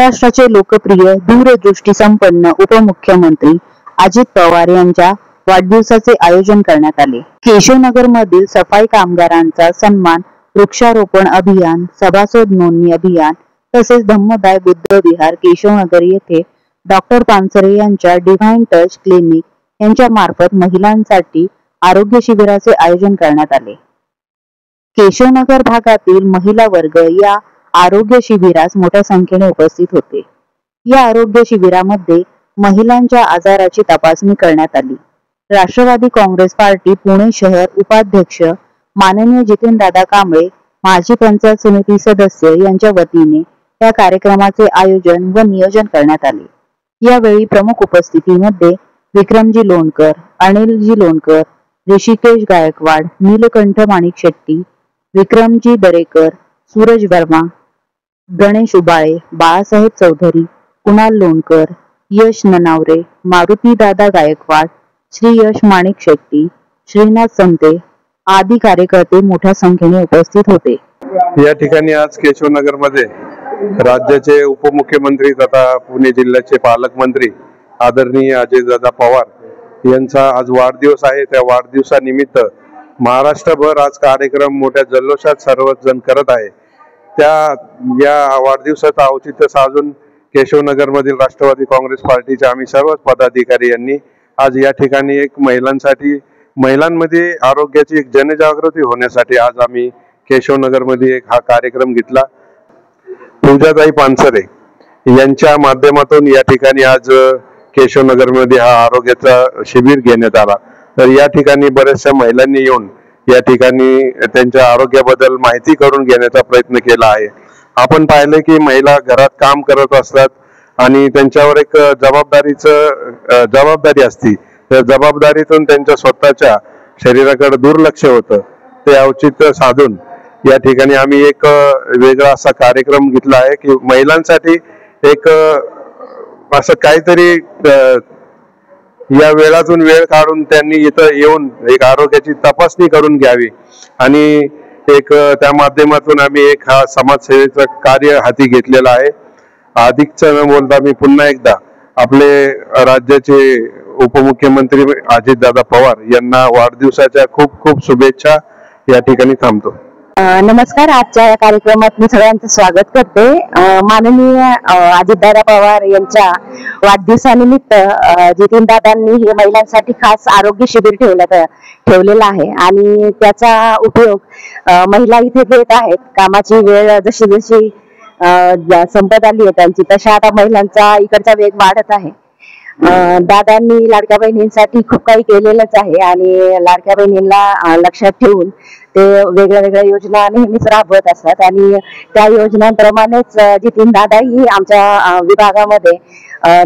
महाराष्ट्राचे लोकप्रिय दूरदृष्टी संपन्न उपमुख्यमंत्री अजित पवार यांच्या वाढदिवसाचे आयोजन करण्यात आले। केशवनगर मधील सफाई कामगारांचा सन्मान, वृक्षारोपण अभियान, सभासद नोंदणी अभियान तसेच धम्मदाय बुद्ध विहार केशवनगर येथे डॉक्टर पानसरे यांच्या डिव्हाइन टच क्लिनिक यांच्या मार्फत महिलांसाठी आरोग्य शिबिराचे आयोजन करण्यात आले। केशवनगर भागातील महिला वर्ग या आरोग्य शिबिरास मोठ्या संख्येने उपस्थित होते। या आरोग्य शिबिरामध्ये महिलांच्या आजाराची तपासणी करण्यात आली। राष्ट्रवादी काँग्रेस पार्टी पुणे शहर उपाध्यक्ष माननीय जितेंद्रदादा कांबळे, माजी पंचायत समिती सदस्य यांच्या वतीने या कार्यक्रमाचे आयोजन व नियोजन करण्यात आले। यावेळी प्रमुख उपस्थितीमध्ये विक्रमजी लोणकर, अनिलजी लोणकर, ऋषिकेश गायकवाड, नीलकंठ माणिक शेट्टी, विक्रमजी दरेकर, सूरज वर्मा, गणेश उबाळे, बाळासाहेब चौधरी, कुणाल लोणकर, यश ननावरे, मारुती दादा गायकवाड, श्री यश माणिक शेट्टी, श्रीनाथ संते आदी कार्यकर्ते मोठ्या संख्येने उपस्थित होते। या ठिकाणी आज केशवनगर मध्ये राज्याचे उपमुख्यमंत्री तथा पुणे जिल्ह्याचे पालकमंत्री आदरणीय अजितदादा पवार यांचा आज वाढदिवस आहे। त्या वाढदिवसानिमित्त महाराष्ट्रभर आज कार्यक्रम मोठ्या जल्लोषात सर्वच जण करत आहे। या वाढदिवसाचं औचित्य साधून केशवनगर मधील राष्ट्रवादी काँग्रेस पार्टीचे आम्ही सर्व पदाधिकारी यांनी आज या ठिकाणी एक महिलांमध्ये आरोग्याची एक जनजागृती होण्यासाठी आज आम्ही केशवनगर मध्ये एक हा कार्यक्रम घेतला। पूजाताई पानसरे यांच्या माध्यमातून या ठिकाणी आज केशवनगर मध्ये हा आरोग्याचा शिबिर घेण्यात आला। तर या ठिकाणी बऱ्याचशा महिलांनी येऊन या ठिकाणी त्यांच्या आरोग्याबद्दल माहिती करून घेण्याचा प्रयत्न केला आहे। आपण पाहिले की महिला घरात काम करत असतात आणि त्यांच्यावर एक जबाबदारी असते। त्या जबाबदारीतून त्यांच्या स्वतःच्या शरीराकडे दुर्लक्ष होतं। ते औचित्य साधून या ठिकाणी आम्ही एक वेगळा असा कार्यक्रम घेतला आहे की महिलांसाठी एक असं काहीतरी या वेळातून वेळ काढून त्यांनी इथं येऊन एक आरोग्याची तपासणी करून घ्यावी आणि एक त्या माध्यमातून आम्ही एक हा समाजसेवेचं कार्य हाती घेतलेला आहे। अधिकचं न बोलता मी पुन्हा एकदा आपले राज्याचे उपमुख्यमंत्री अजितदादा पवार यांना वाढदिवसाच्या खूप खूप शुभेच्छा या ठिकाणी थांबतो। नमस्कार, आजच्या या कार्यक्रमात मी सगळ्यांचं स्वागत करते। माननीय अजितदादा पवार यांच्या वाढदिवसानिमित्त जितेंद्रदादांनी हे महिलांसाठी खास आरोग्य शिबिर ठेवलेलं आहे आणि त्याचा उपयोग महिला इथे घेत आहेत। कामाची वेळ जशी जशी संपत आली आहे त्यांची, तशा आता महिलांचा इकडचा वेग वाढत आहे। दादांनी लाडक्या बहिणींसाठी खूप काही केलेलंच आहे आणि लाडक्या बहिणींना लक्षात ठेवून ते वेगळ्या योजना नेहमीच राबवत असतात आणि त्या योजनांप्रमाणेच जितेंद्रदादाही आमच्या विभागामध्ये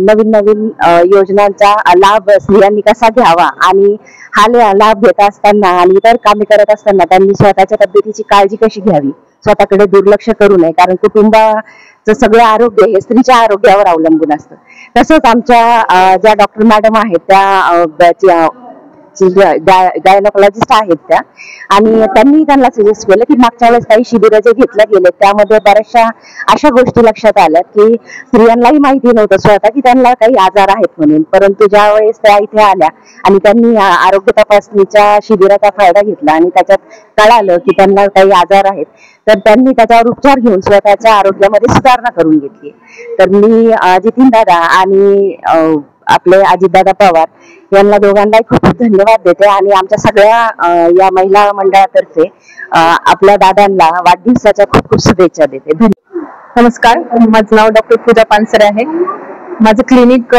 नवीन योजनांचा लाभ स्त्रियांनी कसा घ्यावा आणि हा लाभ घेत असताना आणि इतर कामे करत असताना त्यांनी स्वतःच्या तब्येतीची काळजी कशी घ्यावी, स्वतःकडे दुर्लक्ष करू नये, कारण कुटुंबाचं सगळं आरोग्य हे स्त्रीच्या आरोग्यावर अवलंबून असतं। तसंच आमच्या ज्या डॉक्टर मॅडम आहेत त्या गायनोकॉलॉजिस्ट आहेत त्या, आणि त्यांना सजेस्ट केलं की मागच्या वेळेस काही शिबिर जे घेतले गेले त्यामध्ये बऱ्याचशा अशा गोष्टी लक्षात आल्या की स्त्रियांनाही माहिती नव्हतं स्वतः की त्यांना काही आजार आहेत म्हणून, परंतु ज्या वेळेस त्या इथे आल्या आणि त्यांनी आरोग्य तपासणीच्या शिबिराचा फायदा घेतला आणि त्याच्यात कळालं की त्यांना काही आजार आहेत, तर त्यांनी त्याच्यावर उपचार घेऊन स्वतःच्या आरोग्यामध्ये सुधारणा करून घेतली। तर मी जितेंद्रदादा आणि आपले अजितदादा पवार यांना दोघांनाही खूप खूप धन्यवाद देते आणि आमच्या सगळ्या या महिला मंडळातर्फे आपल्या दादांना वाढदिवसाच्या खूप खूप शुभेच्छा देते। नमस्कार, माझं नाव डॉक्टर पूजा पानसरे आहे। माझं clinic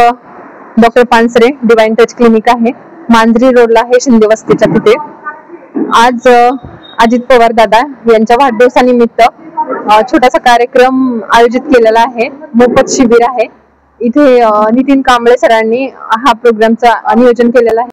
doctor Pansare divine touch clinic आहे, मांजरी रोडला आहे, शिंदे वस्तीच्या तिथे। आज अजित पवार दादा यांच्या वाढदिवसानिमित्त छोटासा कार्यक्रम आयोजित केलेला आहे, मोफत शिबिर आहे। इथे नितीन कांबळे सरांनी हा प्रोग्रामचा नियोजन केलेला आहे।